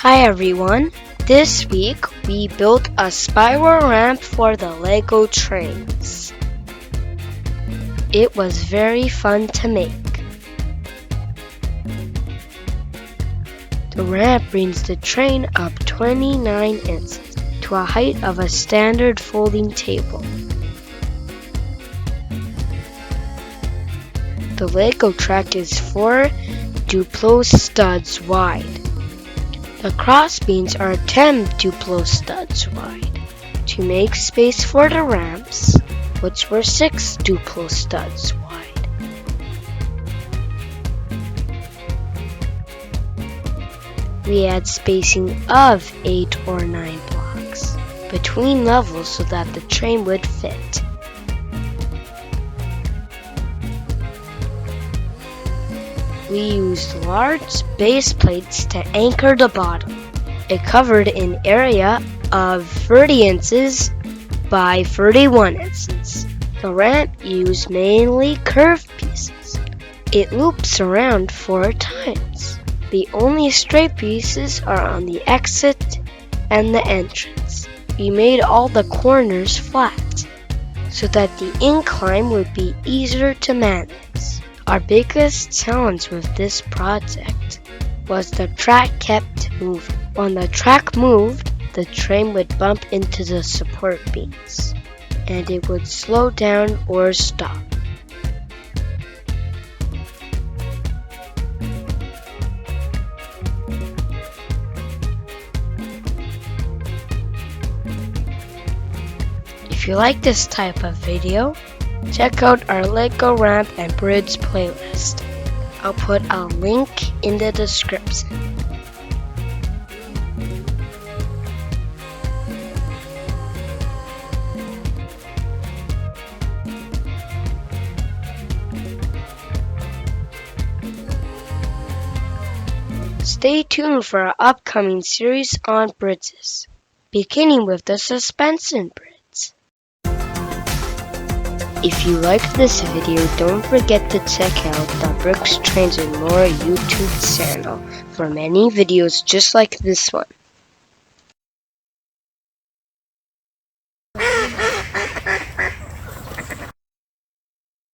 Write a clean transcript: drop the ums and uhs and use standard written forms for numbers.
Hi everyone! This week we built a spiral ramp for the Lego trains. It was very fun to make. The ramp brings the train up 29 inches to a height of a standard folding table. The Lego track is 4 Duplo studs wide. The crossbeams are 10 Duplo studs wide to make space for the ramps, which were 6 Duplo studs wide. We had spacing of 8 or 9 blocks between levels so that the train would fit. We used large base plates to anchor the bottom. It covered an area of 30 inches by 31 inches. The ramp used mainly curved pieces. It loops around 4 times. The only straight pieces are on the exit and the entrance. We made all the corners flat so that the incline would be easier to manage. Our biggest challenge with this project was the track kept moving. When the track moved, the train would bump into the support beams, and it would slow down or stop. If you like this type of video, check out our Lego Ramp and Bridge playlist. I'll put a link in the description. Stay tuned for our upcoming series on bridges, beginning with the suspension bridge. If you liked this video, don't forget to check out the Brooks Trains and More YouTube channel for many videos just like this one.